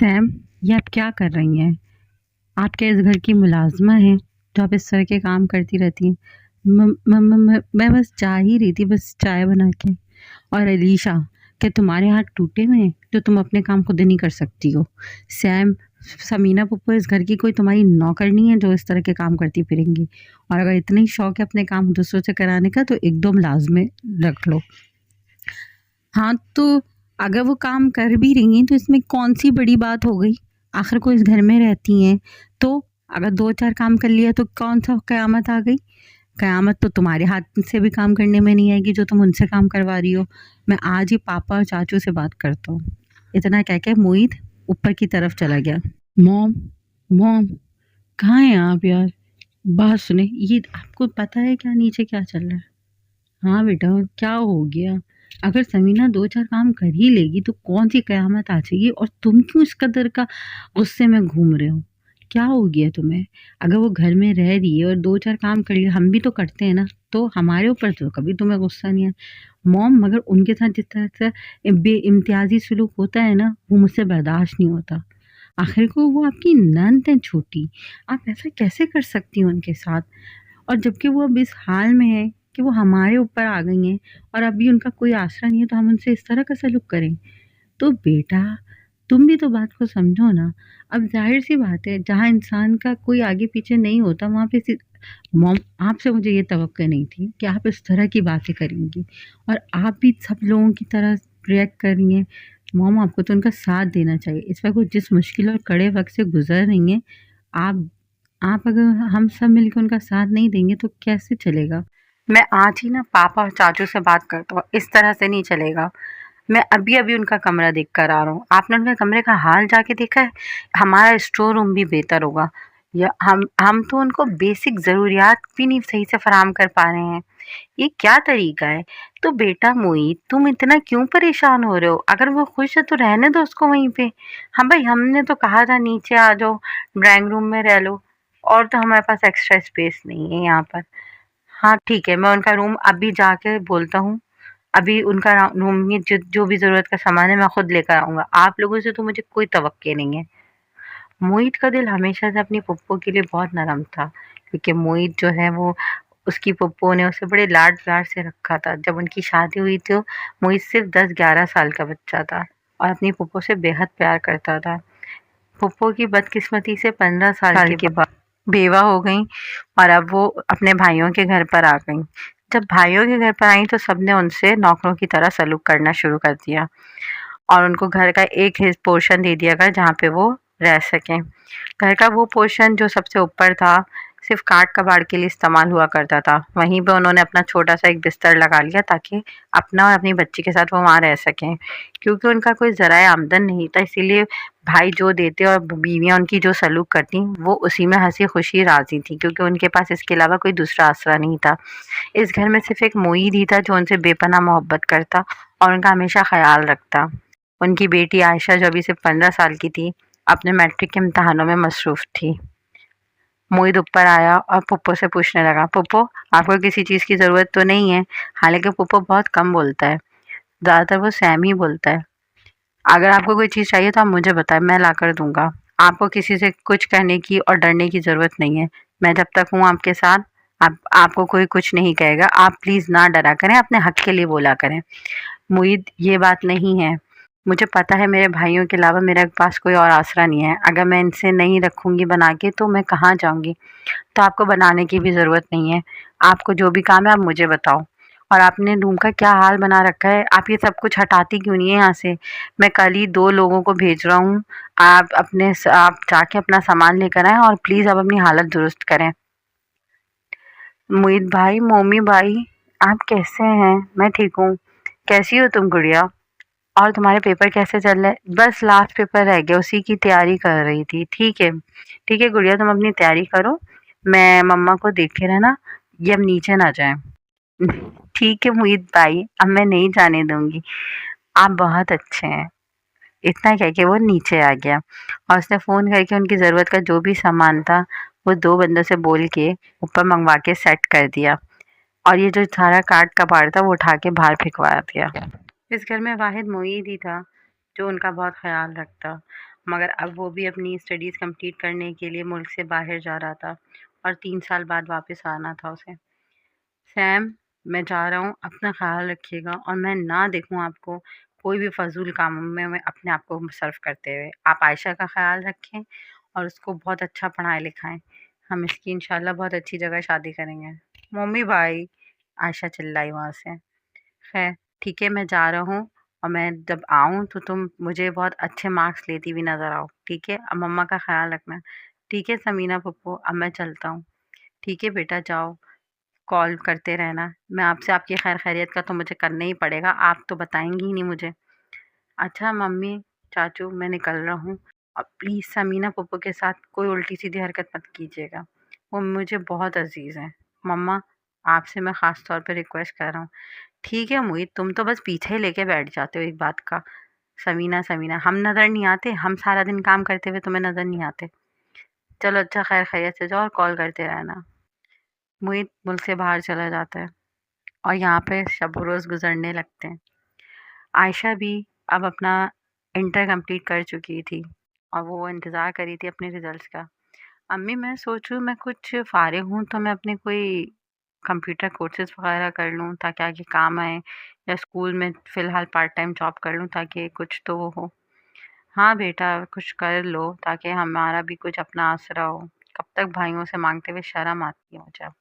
Sam, ये आप क्या कर रही हैं? आप क्या इस घर की मुलाज़िमा हैं, जो आप इस तरह के काम करती रहती हैं? मैं बस जा ही रही थी, बस चाय बना के। और अलीशा, क्या तुम्हारे हाथ टूटे हुए हैं, जो तुम अपने काम खुद नहीं कर सकती हो? सैम, समीना पुप्पो इस घर की कोई तुम्हारी नौकर नहीं है, जो इस तरह के काम करती फिरेंगी। और अगर इतना ही शौक है अपने काम दूसरों से कराने का, तो 1-2 मुलाज़िमें रख लो। हाँ, तो अगर वो काम कर भी रही हैं, तो इसमें कौन-सी बड़ी बात हो गई? आखिर को इस घर में रहती हैं, तो अगर 2-4 काम कर लिया तो कौन-सा कयामत आ गई? कयामत तो तुम्हारे हाथ से भी काम करने में नहीं आएगी, जो तुम उनसे काम करवा रही हो। मैं आज ही पापा और चाचू से बात करता हूँ। इतना कह के मोहित ऊपर की तरफ चला गया। मॉम, मॉम, कहाँ हैं आप यार? बात सुने, ये आपको पता है क्या नीचे क्या चल रहा है? हाँ बेटा, क्या हो गया? अगर समीना 2-4 काम कर ही लेगी तो कौन-सी कयामत आ जाएगी, और तुम क्यों इस कदर का गुस्से में घूम रहे हो? क्या हो गया तुम्हें? अगर वो घर में रह रही है और 2-4 काम कर लिया, हम भी तो करते हैं ना, तो हमारे ऊपर तो कभी तुम्हें गुस्सा नहीं आया। मॉम, मगर उनके साथ जिस तरह से बेइम्तियाज़ी सलूक होता है ना, वो मुझसे बर्दाश्त नहीं होता। आखिर को वो आपकी नंद है छोटी, आप ऐसा कैसे कर सकती हो उनके साथ? और जबकि वो अब इस हाल में है कि वो हमारे ऊपर आ गई हैं, और अभी उनका कोई आसरा नहीं है, तो हम उनसे इस तरह का सलूक करें? तो बेटा, तुम भी तो बात को समझो ना। अब ज़ाहिर-सी बात है, जहाँ इंसान का कोई आगे-पीछे नहीं होता, वहाँ पे मॉम, आपसे मुझे ये तवक्को नहीं थी कि आप इस तरह की बातें करेंगी, और आप भी सब लोगों की तरह रिएक्ट कर रही हैं। मॉम, आपको तो उनका साथ देना चाहिए। इस वक़्त वो जिस मुश्किल और कड़े वक़्त से गुज़र रही हैं, आप आप अगर हम सब मिलकर उनका साथ नहीं देंगे तो कैसे चलेगा? मैं आज ही ना पापा और चाचू से बात करता हूँ, इस तरह से नहीं चलेगा। मैं अभी-अभी उनका कमरा देख कर आ रहा हूँ। आपने उनके कमरे का हाल जाके देखा है? हमारा स्टोर रूम भी बेहतर होगा। या हम तो उनको बेसिक ज़रूरियात भी नहीं सही से फराहम कर पा रहे हैं। ये क्या तरीका है? तो बेटा मोहित, तुम इतना क्यों परेशान हो रहे हो? अगर वो खुश है तो रहने दो उसको वहीं पे। हाँ भाई, हमने तो कहा था नीचे आ जाओ, ड्राइंग रूम में रह लो, और तो हमारे पास एक्स्ट्रा स्पेस नहीं है यहाँ पर। हाँ ठीक है, मैं उनका रूम अभी जाके बोलता हूँ। अभी उनका रूम में जो भी ज़रूरत का सामान है मैं खुद लेकर आऊँगा। आप लोगों से तो मुझे कोई तवक्के नहीं है। मोहित का दिल हमेशा से अपनी पुप्पो के लिए बहुत नरम था, क्योंकि मोहित जो है वो, उसकी पुप्पो ने उसे बड़े लाड प्यार से रखा था। जब उनकी शादी हुई तो मोहित सिर्फ 10-11 साल का बच्चा था, और अपनी पुप्पो से बेहद प्यार करता था। पुप्पो की बदकिस्मती से 15 साल के बाद बेवा हो गई, और अब वो अपने भाइयों के घर पर आ गई। जब भाइयों के घर पर आई तो सबने उनसे नौकरों की तरह सलूक करना शुरू कर दिया, और उनको घर का एक पोर्शन दे दिया गया जहाँ पे वो रह सकें। घर का वो पोर्शन जो सबसे ऊपर था, सिर्फ काट कबाड़ के लिए इस्तेमाल हुआ करता था। वहीं पे उन्होंने अपना छोटा सा एक बिस्तर लगा लिया, ताकि अपना और अपनी बच्ची के साथ वो वहाँ रह सकें। क्योंकि उनका कोई ज़राए आमदन नहीं था, इसीलिए भाई जो देते और बीवियाँ उनकी जो सलूक करती, वो उसी में हंसी खुशी राजी थी, क्योंकि उनके पास इसके अलावा कोई दूसरा आसरा नहीं था। इस घर में सिर्फ एक मोईद ही था जो उनसे बेपनाह मोहब्बत करता और उनका हमेशा ख्याल रखता। उनकी बेटी आयशा, जो अभी सिर्फ 15 साल की थी, अपने मैट्रिक के इम्तहानों में मसरूफ़ थी। मोहित ऊपर आया और पुप्पो से पूछने लगा, पुप्पो, आपको किसी चीज़ की ज़रूरत तो नहीं है? हालांकि पुप्पो बहुत कम बोलता है, ज़्यादातर वो सैम ही बोलता है। अगर आपको कोई चीज़ चाहिए तो आप मुझे बताएं, मैं ला कर दूंगा। आपको किसी से कुछ कहने की और डरने की ज़रूरत नहीं है। मैं जब तक हूँ आपके साथ, आपको कोई कुछ नहीं कहेगा। आप प्लीज़ ना डरा करें, अपने हक के लिए बोला करें। मोहित, ये बात नहीं है। मुझे पता है मेरे भाइयों के अलावा मेरे पास कोई और आसरा नहीं है। अगर मैं इनसे नहीं रखूँगी बना के तो मैं कहाँ जाऊँगी? तो आपको बनाने की भी ज़रूरत नहीं है। आपको जो भी काम है आप मुझे बताओ। और आपने रूम का क्या हाल बना रखा है? आप ये सब कुछ हटाती क्यों नहीं है यहाँ से? मैं कल ही 2 लोगों को भेज रहा हूँ। आप जाके अपना सामान लेकर आएँ, और प्लीज़ आप अपनी हालत दुरुस्त करें। मोहित भाई, मोमी भाई, आप कैसे हैं? मैं ठीक हूँ। कैसी हो तुम गुड़िया? और तुम्हारे पेपर कैसे चल रहे हैं? बस लास्ट पेपर रह गया, उसी की तैयारी कर रही थी। ठीक है गुड़िया, तुम अपनी तैयारी करो। मैं मम्मा को देखे रहना, ये अब नीचे ना जाए। ठीक है मोहित भाई, अब मैं नहीं जाने दूंगी। आप बहुत अच्छे हैं। इतना कह के वो नीचे आ गया, और उसने फ़ोन करके उनकी ज़रूरत का जो भी सामान था वो 2 बंदों से बोल के ऊपर मंगवा के सेट कर दिया, और ये जो सारा काट कबाड़ था वो उठा के बाहर फेंकवा दिया। इस घर में वाहिद मोईद ही था जो उनका बहुत ख्याल रखता, मगर अब वो भी अपनी स्टडीज़ कंप्लीट करने के लिए मुल्क से बाहर जा रहा था और 3 साल बाद वापस आना था उसे। सैम, मैं जा रहा हूँ, अपना ख़्याल रखिएगा और मैं ना देखूँ आपको कोई भी फ़ज़ूल कामों में अपने आप को सर्फ़ करते हुए। आप आयशा का ख़्याल रखें और उसको बहुत अच्छा पढ़ाएँ-लिखाएँ। हम इसकी इंशाल्लाह बहुत अच्छी जगह शादी करेंगे। मम्मी भाई, आयशा चिल्लाई वहाँ से। खैर, ठीक है, मैं जा रहा हूँ और मैं जब आऊँ तो तुम मुझे बहुत अच्छे मार्क्स लेती हुई नज़र आओ, ठीक है? अब मम्मा का ख़्याल रखना। ठीक है समीना पप्पू, अब मैं चलता हूँ। ठीक है बेटा, जाओ। कॉल करते रहना। मैं आपसे आपकी खैर-खैरियत का तो मुझे करना ही पड़ेगा, आप तो बताएँगी ही नहीं मुझे। अच्छा मम्मी, चाचू, मैं निकल रहा हूँ। अब प्लीज़ समीना पप्पू के साथ कोई उल्टी-सीधी हरकत मत कीजिएगा। वो मुझे बहुत अज़ीज़ हैं। मम्मा, आपसे मैं ख़ास तौर पे रिक्वेस्ट कर रहा हूँ। ठीक है मोहित, तुम तो बस पीछे लेके बैठ जाते हो एक बात का। समीना, समीना, हम नज़र नहीं आते? हम सारा दिन काम करते हुए तुम्हें नज़र नहीं आते? चलो अच्छा खैर-खैरियत से जाओ और कॉल करते रहना। मोहित मुल्क से बाहर चला जाता है और यहाँ पे शब-ओ-रोज़ गुज़रने लगते हैं। आयशा भी अब अपना इंटर कंप्लीट कर चुकी थी और वो इंतज़ार कर रही थी अपने रिज़ल्ट्स का। अम्मी, मैं सोच रही हूँ मैं कुछ फ़ारिग हूँ तो मैं अपने कोई कंप्यूटर कोर्सेज़ वग़ैरह कर लूँ ताकि आगे काम आए, या स्कूल में फ़िलहाल पार्ट टाइम जॉब कर लूँ ताकि कुछ तो वो हो। हाँ बेटा, कुछ कर लो ताकि हमारा भी कुछ अपना आसरा हो। कब तक भाइयों से माँगते हुए शर्म आती है मुझे अब।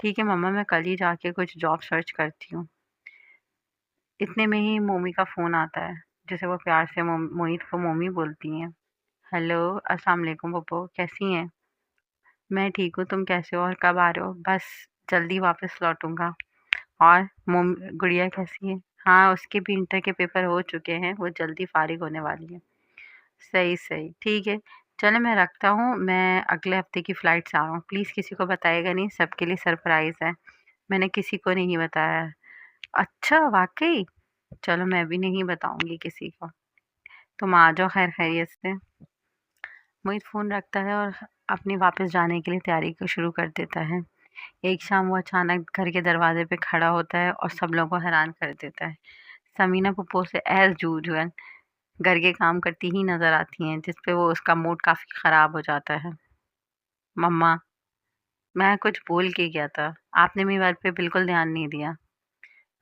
ठीक है मम्मा, मैं कल ही जाके कुछ जॉब सर्च करती हूँ। इतने में ही मोमी का फ़ोन आता है, जिसे वो प्यार से मोहित को मोमी बोलती हैं। हेलो, अस्सलाम वालेकुम पप्पू, कैसी हैं? मैं ठीक हूँ, तुम कैसे हो और कब आ रहे हो? बस जल्दी वापस लौटूँगा। और गुड़िया कैसी है? हाँ, उसके भी इंटर के पेपर हो चुके हैं, वो जल्दी फ़ारिग होने वाली है। सही, सही, ठीक है। चलो मैं रखता हूँ, मैं अगले हफ़्ते की फ़्लाइट से आ रहा हूँ। प्लीज़ किसी को बताइएगा नहीं, सबके लिए सरप्राइज़ है। मैंने किसी को नहीं बताया है। अच्छा, वाक़ई? चलो मैं भी नहीं बताऊँगी किसी को। तुम आ जाओ खैर खैरियत से। मोहित फ़ोन रखता है और अपनी वापस जाने के लिए तैयारी को शुरू कर देता है। एक शाम वो अचानक घर के दरवाजे पे खड़ा होता है और सब लोगों को हैरान कर देता है। समीना पप्पो से एज़ यूजुअल घर के काम करती ही नज़र आती हैं, जिस पे वो उसका मूड काफ़ी ख़राब हो जाता है। मम्मा, मैं कुछ बोल के गया था, आपने मेरी बात पे बिल्कुल ध्यान नहीं दिया।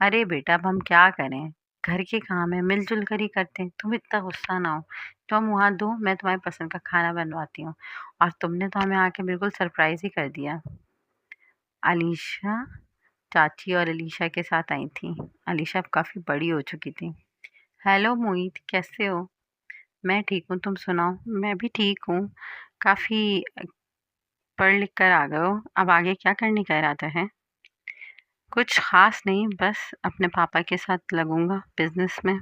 अरे बेटा, अब हम क्या करें? घर के काम है, मिल-जुल कर ही करते हैं। तुम इतना गुस्सा ना हो। तुम मुँह हाथ धो, मैं तुम्हारी पसंद का खाना बनवाती हूँ। और तुमने तो हमें आके बिल्कुल सरप्राइज़ ही कर दिया। अलीशा चाची और अलीशा के साथ आई थी। अलीशा अब काफ़ी बड़ी हो चुकी थी। हेलो मोहित, कैसे हो? मैं ठीक हूँ, तुम सुनाओ? मैं भी ठीक हूँ। काफ़ी पढ़ लिख कर आ गए हो। अब आगे क्या करने का इरादा है? कुछ ख़ास नहीं, बस अपने पापा के साथ लगूँगा बिज़नेस में।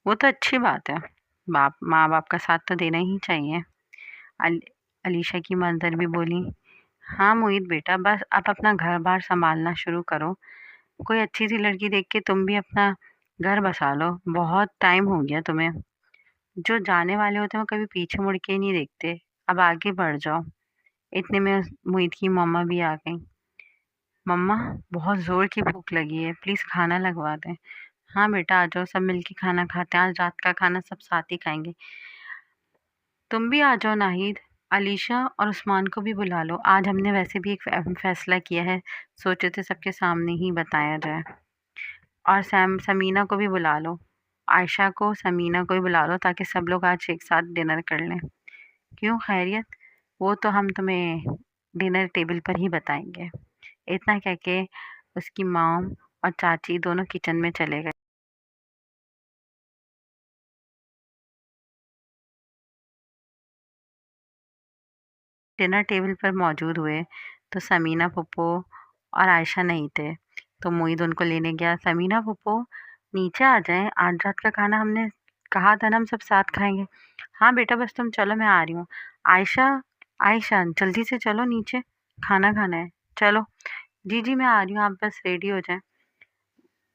वो तो अच्छी बात है। बाप माँ-बाप का साथ तो देना ही चाहिए। अल अलीशा की मदर भी बोली, हाँ मोहित बेटा, बस अब अपना घर-बार सँभालना शुरू करो। कोई अच्छी-सी लड़की देख के तुम भी अपना घर बसा लो। बहुत टाइम हो गया तुम्हें। जो जाने वाले होते हैं वो कभी पीछे मुड़ के ही नहीं देखते। अब आगे बढ़ जाओ। इतने में मोहित की मम्मा भी आ गईं। मम्मा, बहुत ज़ोर की भूख लगी है, प्लीज़ खाना लगवा दें। हाँ बेटा, आ जाओ, सब मिलके खाना खाते हैं। आज रात का खाना सब साथ ही खाएँगे। तुम भी आ जाओ नाहिद, अलीशा और उस्मान को भी बुला लो। आज हमने वैसे भी एक फ़ैसला किया है, सोचे थे सबके सामने ही बताया जाए। और समीना को भी बुला लो। आयशा को, समीना को भी बुला लो ताकि सब लोग आज एक साथ डिनर कर लें। क्यों, खैरियत? वो तो हम तुम्हें डिनर टेबल पर ही बताएँगे। इतना कह के उसकी मॉम और चाची दोनों किचन में चले गए। डिनर टेबल पर मौजूद हुए तो समीना फूफो और आयशा नहीं थे, तो मोहित उनको लेने गया। समीना फूफो, नीचे आ जाएं, आज रात का खाना हमने कहा था ना हम सब साथ खाएंगे। हाँ बेटा, बस तुम चलो, मैं आ रही हूँ। आयशा, आयशा जल्दी से चलो नीचे, खाना खाना है। चलो। जी जी, मैं आ रही हूँ, आप बस रेडी हो जाएं।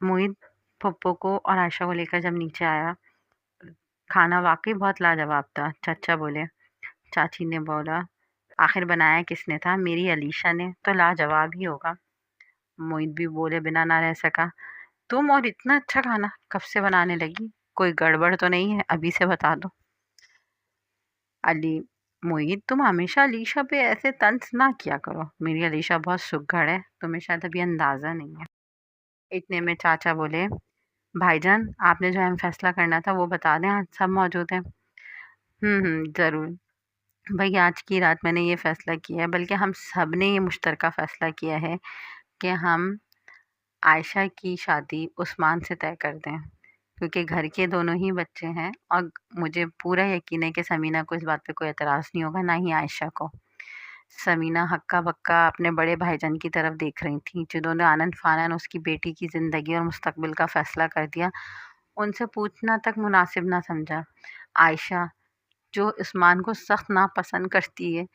मोहित फूफो को और आयशा को लेकर जब नीचे आया, खाना वाकई बहुत लाजवाब था, चाचा बोले। चाची ने बोला, आखिर बनाया किसने था? मेरी अलीशा ने, तो लाजवाब ही होगा। मोहित भी बोले बिना ना रह सका, तुम और इतना अच्छा खाना कब से बनाने लगी? कोई गड़बड़ तो नहीं है? अभी से बता दो। अली मोहित, तुम हमेशा अलीशा पे ऐसे तंज ना किया करो। मेरी अलीशा बहुत सुघड़ है, तुम्हें शायद अभी अंदाजा नहीं है। इतने में चाचा बोले, भाईजान आपने जो अहम फैसला करना था वो बता दें, आज सब मौजूद हैं। जरूर। भाई आज की रात मैंने ये फैसला किया है, बल्कि हम सब ने ये मुश्तरका फैसला किया है कि हम आयशा की शादी उस्मान से तय कर दें, क्योंकि घर के दोनों ही बच्चे हैं और मुझे पूरा यकीन है कि समीना को इस बात पे कोई एतराज़ नहीं होगा, ना ही आयशा को। समीना हक्का-बक्का अपने बड़े भाईजान की तरफ देख रही थी, जिन्होंने आनन-फानन उसकी बेटी की ज़िंदगी और मुस्तकबिल का फ़ैसला कर दिया। उनसे पूछना तक मुनासिब ना समझा। आयशा, जो उस्मान को सख्त नापसंद करती है,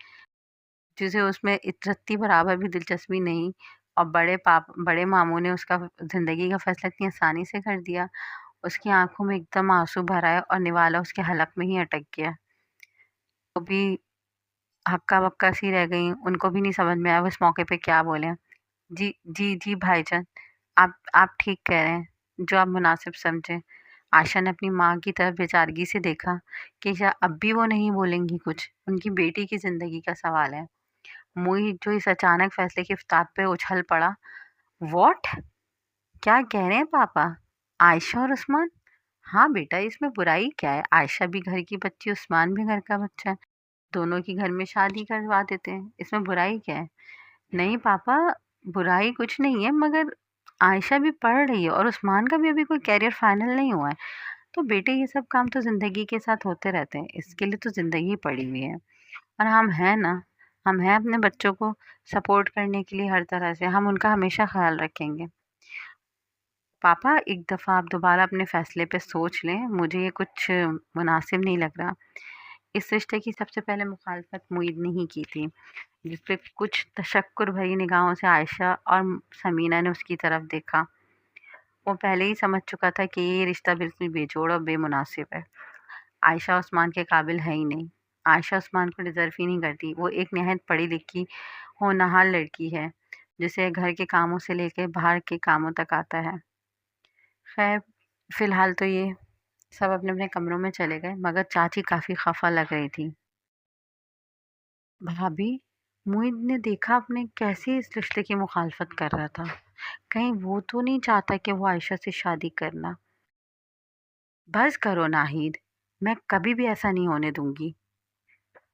जिसे उसमें इतरत्ती बराबर भी दिलचस्पी नहीं, और बड़े मामू ने उसका ज़िंदगी का फ़ैसला इतनी आसानी से कर दिया। उसकी आँखों में एकदम आँसू भर आए और निवाला उसके हलक में ही अटक गया। वो भी हक्का-बक्का सी रह गईं, उनको भी नहीं समझ में आया वो इस मौके पे क्या बोलें। जी भाईजान, आप ठीक कह रहे हैं, जो आप मुनासिब समझें। आशा ने अपनी माँ की तरफ बेचारगी से देखा कि क्या अब भी वो नहीं बोलेंगी कुछ, उनकी बेटी की ज़िंदगी का सवाल है। मोहित, जो इस अचानक फैसले की इफ्तार पे उछल पड़ा, व्हाट? क्या कह रहे हैं पापा? आयशा और उस्मान? हाँ बेटा, इसमें बुराई क्या है? आयशा भी घर की बच्ची, उस्मान भी घर का बच्चा है। दोनों की घर में शादी करवा देते हैं, इसमें बुराई क्या है? नहीं पापा, बुराई कुछ नहीं है, मगर आयशा भी पढ़ रही है और उस्मान का भी अभी कोई करियर फाइनल नहीं हुआ है। तो बेटे, ये सब काम तो ज़िंदगी के साथ होते रहते हैं, इसके लिए तो ज़िंदगी पड़ी हुई है। और हम हैं ना, हम हैं अपने बच्चों को सपोर्ट करने के लिए हर तरह से, हम उनका हमेशा ख्याल रखेंगे। पापा, एक दफ़ा आप दोबारा अपने फ़ैसले पे सोच लें, मुझे ये कुछ मुनासिब नहीं लग रहा। इस रिश्ते की सबसे पहले मुखालफत मुईद ने ही की थी, जिस पे कुछ तशक्कुर भरी निगाहों से आयशा और समीना ने उसकी तरफ देखा। वो पहले ही समझ चुका था कि ये रिश्ता बिल्कुल बेजोड़ और बेमुनासिब है। आयशा उस्मान के काबिल है ही नहीं। आयशा उस्मान को डिज़र्व ही नहीं करती। वो एक निहायत पढ़ी-लिखी, होनहार लड़की है, जिसे घर के कामों से लेके बाहर के कामों तक आता है। खैर, फ़िलहाल तो ये सब अपने-अपने कमरों में चले गए, मगर चाची काफ़ी ख़फ़ा लग रही थी। भाभी, मुईद ने देखा आपने कैसे इस रिश्ते की मुखालफत कर रहा था। कहीं वो तो नहीं चाहता कि वो आयशा से शादी करना? बस करो नाहिद, मैं कभी भी ऐसा नहीं होने दूँगी।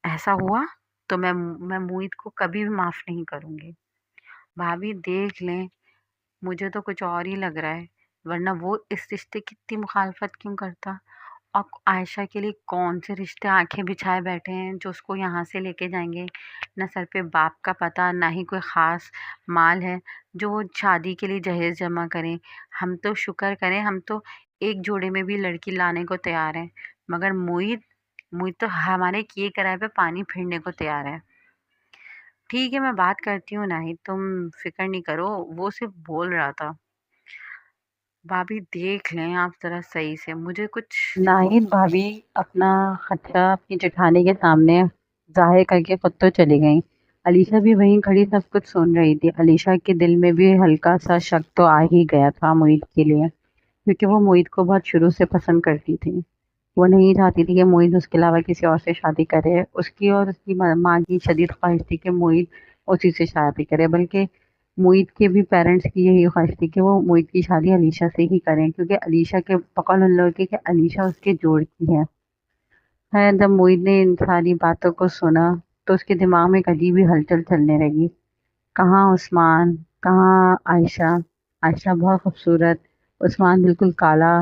ऐसा हुआ तो मैं मुईद को कभी भी माफ़ नहीं करूँगी। भाभी देख लें, मुझे तो कुछ और ही लग रहा है, वरना वो इस रिश्ते की इतनी मुखालफत क्यों करता? और आयशा के लिए कौन से रिश्ते आंखें बिछाए बैठे हैं जो उसको यहाँ से लेके जाएंगे। न सर पे बाप का पता, ना ही कोई ख़ास माल है जो वो शादी के लिए जहेज़ जमा करें। हम तो शुक्र करें, हम तो एक जोड़े में भी लड़की लाने को तैयार हैं, मगर मुईद मुईद तो हमारे किए कराए पे पानी फिरने को तैयार है। ठीक है, मैं बात करती हूँ नाहिद, तुम फिक्र नहीं करो, वो सिर्फ बोल रहा था। भाभी देख लें आप ज़रा सही से, मुझे कुछ। नाहिद भाभी अपना खदशा अपनी जेठानी के सामने ज़ाहिर करके खुद तो चली गईं। अलीशा भी वहीं खड़ी सब कुछ सुन रही थी। अलीशा के दिल में भी हल्का सा शक तो आ ही गया था मुईद के लिए, क्योंकि वो मुईद को बहुत शुरू से पसंद करती थी। वो नहीं चाहती थी कि मुईद उसके अलावा किसी और से शादी करे। उसकी और उसकी माँ की शदीद ख्वाहिश थी कि मुईद उसी से शादी करे, बल्कि मुईद के भी पेरेंट्स की यही ख्वाहिश थी कि वो मुईद की शादी अलीशा से ही करें, क्योंकि अलीशा के बकौल उन लोगों की कि अलीशा उसके जोड़ की है। जब मुईद ने इन सारी बातों को सुना तो उसके दिमाग में एक अजीब ही हलचल चलने लगी। कहाँ उस्मान, कहाँ आयशा। आयशा बहुत खूबसूरत, उस्मान बिल्कुल काला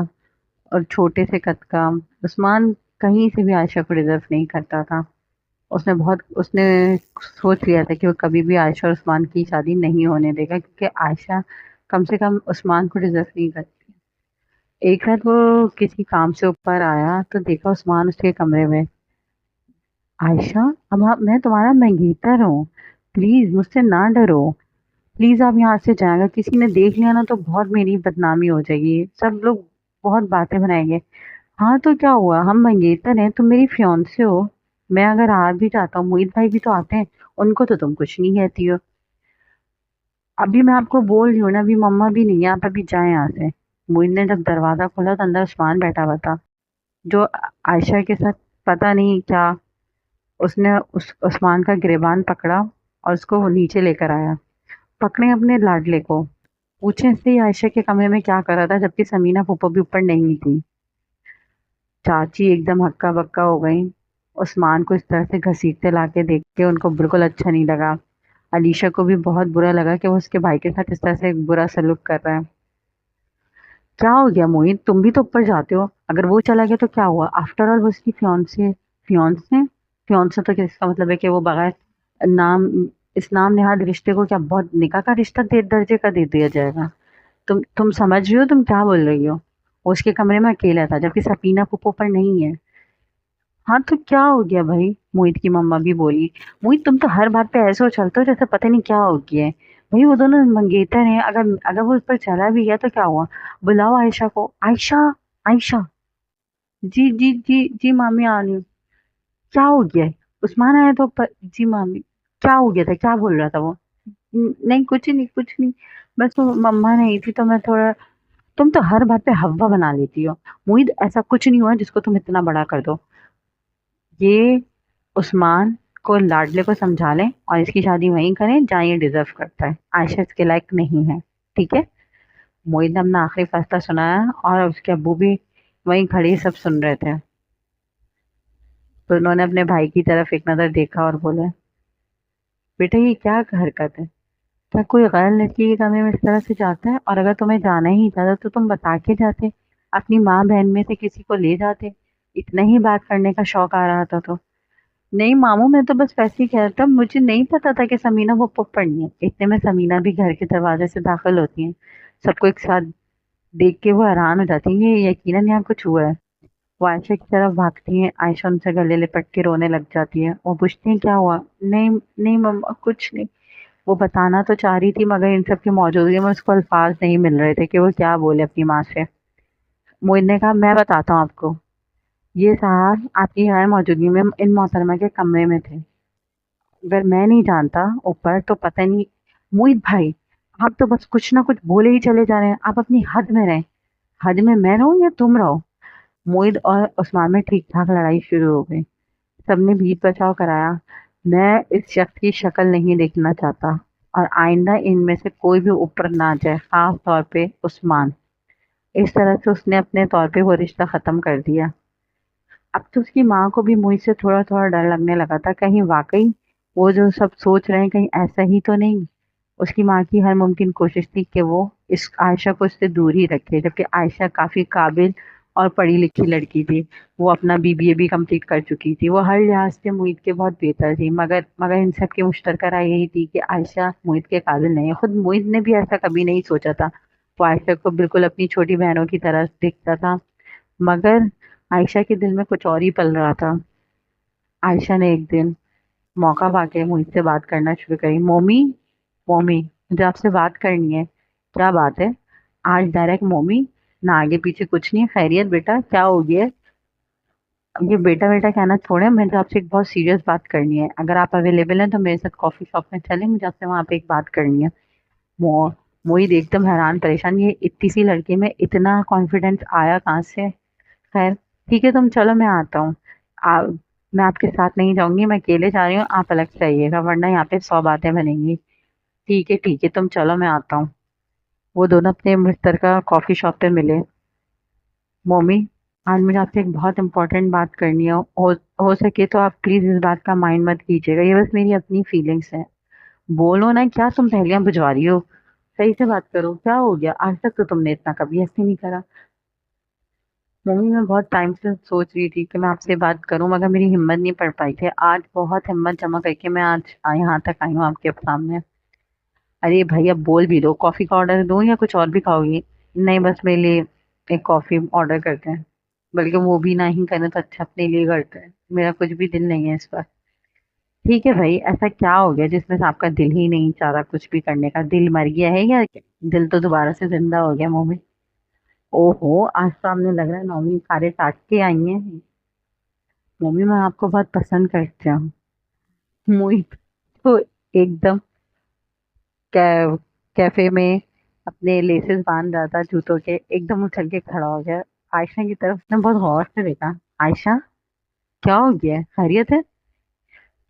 और छोटे से कद का। उस्मान कहीं से भी आयशा को डिजर्व नहीं करता था। उसने सोच लिया था कि वो कभी भी आयशा और उस्मान की शादी नहीं होने देगा, क्योंकि आयशा कम से कम उस्मान को डिजर्व नहीं करती। एक रात वो किसी काम से ऊपर आया तो देखा उस्मान उसके कमरे में। आयशा, मैं तुम्हारा मंगेतर हूँ, प्लीज मुझसे ना डरो। प्लीज आप यहाँ से जाएं, अगर किसी ने देख लिया ना तो बहुत मेरी बदनामी हो जाएगी, सब लोग बहुत बातें बनाएंगे। हाँ तो क्या हुआ, हम मंगेतर हैं, तुम मेरी फियांसे हो। मैं अगर आ भी जाता हूँ, मोहित भाई भी तो आते हैं, उनको तो तुम कुछ नहीं कहती हो। अभी मैं आपको बोल रही हूँ ना, अभी मम्मा भी नहीं है, आप अभी जाए यहाँ से। मोहित ने जब दरवाजा खोला तो अंदर उस्मान बैठा हुआ था, जो आयशा के साथ पता नहीं क्या उसने उस उस्मान का गिरेबान पकड़ा और उसको नीचे लेकर आया। पकड़े अपने लाडले को। पूछे से ही आयशा के कमरे में क्या कर रहा था, जबकि समीना फूफो भी ऊपर नहीं थी। चाची एकदम हक्का बक्का हो गई। उस्मान को इस तरह से घसीटते लाके देख के उनको बिल्कुल अच्छा नहीं लगा। अलीशा को भी बहुत बुरा लगा कि वो उसके भाई के साथ इस तरह से बुरा सलूक कर रहा है। क्या हो गया मोहित, तुम भी तो ऊपर जाते हो, अगर वो चला गया तो क्या हुआ? आफ्टर ऑल वो उसकी फियांसे। फियांसे? फियांसे तो क्या, इसका मतलब है कि वो बगैर नाम, इस नाम निहाद रिश्ते को क्या बहुत निकाह का रिश्ता दे दर्जे का दे दिया जाएगा? तुम समझ रही हो, तुम क्या बोल रही हो? वो उसके कमरे में अकेला था, जबकि सफीना फूफो पर नहीं है। हाँ तो क्या हो गया भाई? मोहित की मम्मा भी बोली। मोहित तुम तो हर बात पे ऐसे हो चलते हो जैसे पता नहीं क्या हो गया है। भाई वो दोनों मंगेतर हैं, अगर अगर वो उस पर चला भी गया तो क्या हुआ? बुलाओ आयशा को। आयशा। आयशा। जी जी जी जी मामी आ रही हूँ। क्या हो गया है? उस्मान आया तो पर, जी मामी। क्या हो गया था, क्या बोल रहा था वो? नहीं कुछ नहीं कुछ नहीं। बस वो मम्मा नहीं थी तो मैं थोड़ा। तुम तो हर बात पे हव्वा बना लेती हो। मोहित ऐसा कुछ नहीं हुआ जिसको तुम इतना बड़ा कर दो। ये उस्मान को लाडले को समझा लें और इसकी शादी वहीं करें जहाँ ये डिजर्व करता है। आयशा इसके लायक नहीं है। ठीक है। मोहित ने अपना आखिरी फैसला सुनाया और उसके अब्बू भी वहीं खड़े ही सब सुन रहे थे। तो उन्होंने अपने भाई की तरफ एक नजर देखा और बोले, बेटा ये क्या हरकत है? क्या कोई गैर लड़की के कमरे में इस तरह से जाता है? और अगर तुम्हें जाना ही था तो तुम बता के जाते, अपनी माँ बहन में से किसी को ले जाते। इतना ही बात करने का शौक आ रहा था तो। नहीं मामू, मैं तो बस वैसे ही कह रहा था, मुझे नहीं पता था कि समीना वो पढ़नी है। इतने में समीना भी घर के दरवाजे से दाखिल होती है। सबको एक साथ देख के वो हैरान हो जाती है, ये यकीनन यहाँ कुछ हुआ है। वो आयशा की तरफ भागती हैं, आयशा उनसे गले लिपट के रोने लग जाती है। वो पूछती हैं क्या हुआ? नहीं नहीं मम्मा कुछ नहीं। वो बताना तो चाह रही थी मगर इन सब की मौजूदगी में उसको अल्फाज नहीं मिल रहे थे कि वो क्या बोले अपनी माँ से। मोइन ने कहा मैं बताता हूँ आपको। ये साहब आपकी गैर मौजूदगी में इन मोहतरमा के कमरे में थे। अगर मैं नहीं जानता ऊपर तो पता नहीं। मोहित भाई, आप तो बस कुछ ना कुछ बोले ही चले जा रहे हैं, आप अपनी हद में रहें। हद में मैं रहूं या तुम रहो? मोहित और उस्मान में ठीक ठाक लड़ाई शुरू हो गई। सबने बीच बचाव कराया। मैं इस शख्स की शक्ल नहीं देखना चाहता और आइंदा इनमें से कोई भी ऊपर ना जाए, खास तौर पे उस्मान। इस तरह से उसने अपने तौर पे वो रिश्ता खत्म कर दिया। अब तो उसकी माँ को भी मुझसे थोड़ा थोड़ा डर लगने लगा था, कहीं वाकई वो जो सब सोच रहे हैं कहीं ऐसा ही तो नहीं। उसकी माँ की हर मुमकिन कोशिश थी कि वो इस आयशा को इससे दूर ही रखे, जबकि आयशा काफी काबिल और पढ़ी लिखी लड़की थी। वो अपना बीबीए भी कंप्लीट कर चुकी थी, वो हर लिहाज से मोहित के बहुत बेहतर थी। मगर मगर इन सब की मुश्तरका राय यही थी कि आयशा मोहित के काबिल नहीं है। खुद मोहित ने भी ऐसा कभी नहीं सोचा था। वो आयशा को बिल्कुल अपनी छोटी बहनों की तरह देखता था। मगर आयशा के दिल में कुछ और ही पल रहा था। आयशा ने एक दिन मौका पाके मोहित से बात करना शुरू करी। मोमी, मोमी, मुझे आपसे बात करनी है। क्या बात है? आज डायरेक्ट मोमी, ना आगे पीछे कुछ नहीं। खैरियत बेटा, क्या हो गया? अब ये बेटा बेटा कहना छोड़े, मुझे आपसे एक बहुत सीरियस बात करनी है। अगर आप अवेलेबल हैं तो मेरे साथ कॉफी शॉप में चलें, मुझे आपसे वहाँ पे एक बात करनी है। मो मोहित एकदम हैरान परेशान, ये इतनी सी लड़की में इतना कॉन्फिडेंस आया कहाँ से? खैर, ठीक है तुम चलो, मैं आता हूँ। आ, मैं आपके साथ नहीं जाऊंगी, मैं अकेले जा रही हूँ, आप अलग से आइएगा वरना यहाँ पे 100 बातें बनेंगी। ठीक है तुम चलो, मैं आता हूँ। वो दोनों अपने मिस्टर का कॉफी शॉप पे मिले। मम्मी, आज मुझे आपसे एक बहुत इंपॉर्टेंट बात करनी है। हो सके तो आप प्लीज इस बात का माइंड मत कीजिएगा, ये बस मेरी अपनी फीलिंग्स है। बोलो ना, क्या तुम पहेलियां बुझवा रही हो? सही से बात करो, क्या हो गया? आज तक तो तुमने इतना कभी ऐसे नहीं करा। मम्मी, मैं बहुत टाइम से सोच रही थी कि मैं आपसे बात करूं, मगर मेरी हिम्मत नहीं पड़ पाई थी। आज बहुत हिम्मत जमा करके मैं आज यहाँ तक आई हूँ आपके सामने। अरे भाई अब बोल भी दो, कॉफी का ऑर्डर दूं या कुछ और भी खाओगी? नहीं, बस मेरे लिए एक कॉफी ऑर्डर करते हैं। बल्कि वो भी ना ही करें तो अच्छा, अपने लिए करते हैं, मेरा कुछ भी दिल नहीं है इस पर। ठीक है भाई, ऐसा क्या हो गया जिसमें से आपका दिल ही नहीं चाह रहा कुछ भी करने का? दिल मर गया है या क्या? दिल तो दोबारा से जिंदा हो गया मम्मी। ओहो, आज तो आपने लग रहा है नौवीं साढ़े साठ के आई हैं। मम्मी, मैं आपको बहुत पसंद करती हूँ। मोहित तो एकदम कै, कैफे में अपने लेसेस बांध रहा था जूतों के, एकदम उछल के खड़ा हो गया। आयशा की तरफ उसने बहुत गौर से देखा। आयशा, क्या हो गया है? खैरियत है?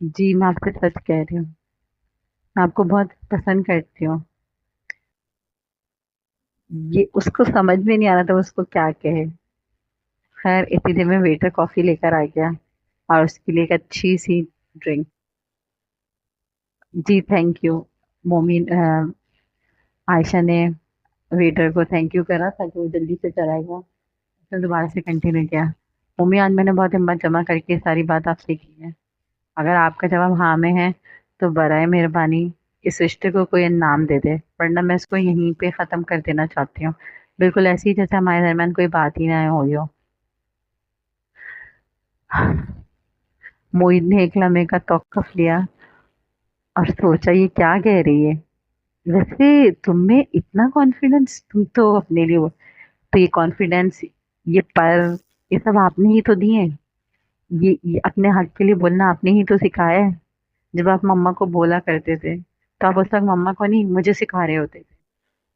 जी, मैं आपसे सच कह रही हूँ। मैं आपको बहुत पसंद करती हूँ। ये उसको समझ में नहीं आ रहा था उसको क्या कहे। खैर इतनी देर में वेटर कॉफी लेकर आ गया और उसके लिए एक अच्छी सी ड्रिंक। जी थैंक यू। मोमिन आयशा ने वेटर को थैंक यू करा ताकि वो जल्दी से चलाएगा। फिर दोबारा से कंटिन्यू किया। मम्मी आज मैंने बहुत हिम्मत जमा करके सारी बात आपसे की है। अगर आपका जवाब हाँ में है तो बराए मेहरबानी इस रिश्ते को कोई नाम दे दे, वरना मैं इसको यहीं पे ख़त्म कर देना चाहती हूँ। बिल्कुल ऐसे ही जैसे हमारे दरमियान कोई बात ही ना हुई हो। मोहित ने एक लम्हे का तौक़्क़ुफ़ लिया और सोचा ये क्या कह रही है। वैसे तुम में इतना कॉन्फिडेंस, तुम तो अपने लिए वो, तो ये कॉन्फिडेंस, ये पर, ये सब आपने ही तो दिए। ये अपने हक के लिए बोलना आपने ही तो सिखाया है। जब आप मम्मा को बोला करते थे तो आप उस वक्त मम्मा को नहीं मुझे सिखा रहे होते थे।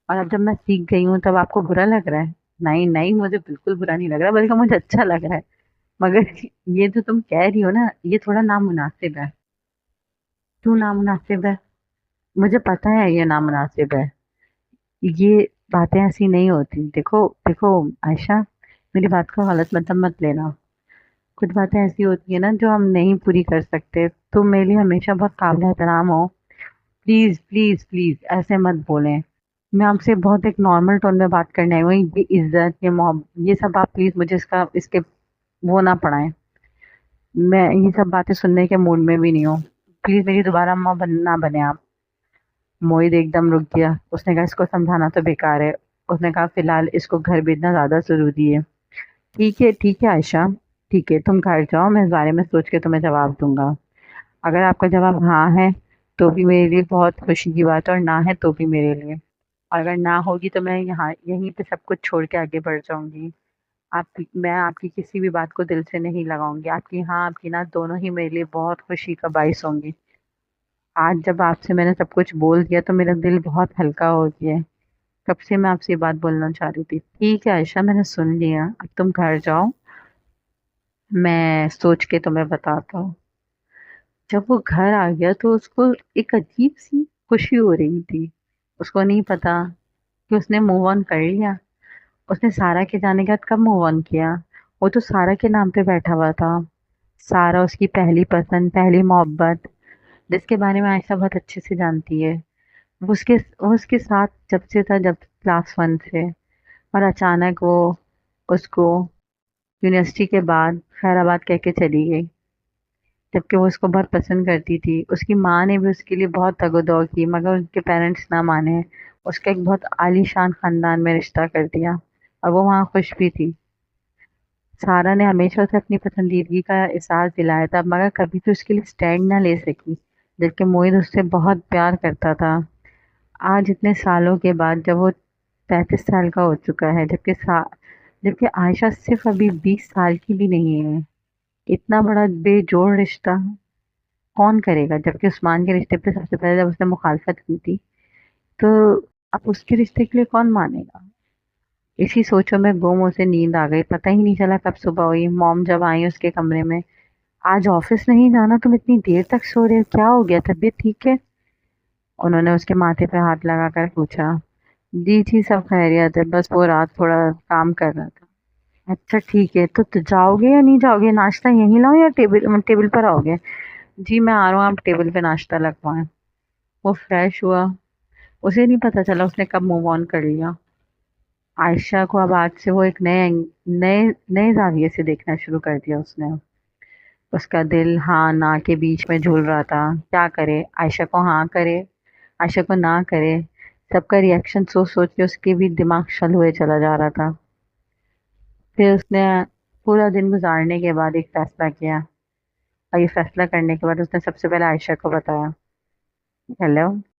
और अब जब मैं सीख गई हूँ तब आपको बुरा लग रहा है। नहीं नहीं, मुझे बिल्कुल बुरा नहीं लग रहा, बल्कि मुझे अच्छा लग रहा है। मगर ये जो तुम कह रही हो ना, ये थोड़ा नामुनासिब है। क्यों नामुनासिब है? मुझे पता है ये नामुनासिब है। ये बातें ऐसी नहीं होती। देखो देखो आयशा, मेरी बात का गलत मतलब मत लेना। कुछ बातें ऐसी होती है ना जो हम नहीं पूरी कर सकते। तुम मेरे लिए हमेशा बहुत काबिल एहतराम हो। प्लीज प्लीज प्लीज ऐसे मत बोलें। मैं आपसे बहुत एक नॉर्मल टोन में बात करने आई हूँ। ये इज्जत, ये मोहब्बत, ये सब आप प्लीज मुझे इसका इसके वो ना पढ़ाएं। मैं ये सब बातें सुनने के मूड में भी नहीं हूँ। प्लीज मेरी दोबारा अम्मा ना बने आप। मोहित एकदम रुक गया। उसने कहा इसको समझाना तो बेकार है। उसने कहा फिलहाल इसको घर भेजना ज्यादा जरूरी है। ठीक है आयशा, ठीक है तुम घर जाओ, मैं इस बारे में सोच के तुम्हें जवाब दूंगा। अगर आपका जवाब हाँ है तो भी मेरे लिए बहुत खुशी की बात है, और ना है तो भी मेरे लिए। और अगर ना होगी तो मैं यहाँ यहीं पे सब कुछ छोड़ के आगे बढ़ जाऊंगी। आप मैं आपकी किसी भी बात को दिल से नहीं लगाऊंगी। आपकी हाँ आपकी ना दोनों ही मेरे लिए बहुत खुशी का बाइस होंगी। आज जब आपसे मैंने सब कुछ बोल दिया तो मेरा दिल बहुत हल्का हो गया है। कब से मैं आपसे ये बात बोलना चाह रही थी। ठीक है आयशा, मैंने सुन लिया, अब तुम घर जाओ, मैं सोच के तुम्हें बताता हूँ। जब वो घर आ गया तो उसको एक अजीब सी खुशी हो रही थी। उसको नहीं पता कि उसने मूव ऑन कर लिया। उसने सारा के जाने के बाद कब मूव ऑन किया। वो तो सारा के नाम पे बैठा हुआ था। सारा उसकी पहली पसंद, पहली मोहब्बत, जिसके बारे में आयशा बहुत अच्छे से जानती है। वो उसके साथ जब से था, जब क्लास 1 से। और अचानक वो उसको यूनिवर्सिटी के बाद खैराबाद कह के चली गई, जबकि वो उसको बहुत पसंद करती थी। उसकी माँ ने भी उसके लिए बहुत तगोदौ की, मगर उनके पेरेंट्स ना माने। उसका एक बहुत आलीशान खानदान में रिश्ता कर दिया और वो वहाँ खुश भी थी। सारा ने हमेशा उसे अपनी पसंदीदगी का एहसास दिलाया था, मगर कभी भी उसके लिए स्टैंड ना ले सकी, जबकि मोहित उससे बहुत प्यार करता था। आज इतने सालों के बाद जब वो 35 साल का हो चुका है, जबकि आयशा सिर्फ अभी 20 साल की भी नहीं है। इतना बड़ा बेजोड़ रिश्ता कौन करेगा, जबकि उस्मान के रिश्ते पे सबसे पहले जब उसने मुखालफत की थी, तो अब उसके रिश्ते के लिए कौन मानेगा। इसी सोचों में गुम उसे नींद आ गई। पता ही नहीं चला कब सुबह हुई। मॉम जब आई उसके कमरे में, आज ऑफिस नहीं जाना, तुम इतनी देर तक सो रहे हो, क्या हो गया, तबीयत ठीक है? उन्होंने उसके माथे पे हाथ लगाकर पूछा। जी जी सब खैरियत है, बस वो रात थोड़ा काम कर रहा था। अच्छा ठीक है, तो जाओगे या नहीं जाओगे? नाश्ता यहीं लाओ या टेबल टेबल पर आओगे? जी मैं आ रहा हूँ, आप टेबल पे नाश्ता लगवाएं। वो फ्रेश हुआ। उसे नहीं पता चला उसने कब मूव ऑन कर लिया। आयशा को अब आज से वो एक नए नए नए जाविये से देखना शुरू कर दिया उसने। उसका दिल हाँ ना के बीच में झूल रहा था। क्या करे, आयशा को हाँ करे, आयशा को ना करे। सबका रिएक्शन सोच सोच के उसके भी दिमाग शल हुए चला जा रहा था। फिर उसने पूरा दिन गुजारने के बाद एक फैसला किया, और ये फैसला करने के बाद उसने सबसे पहले आयशा को बताया। हेलो।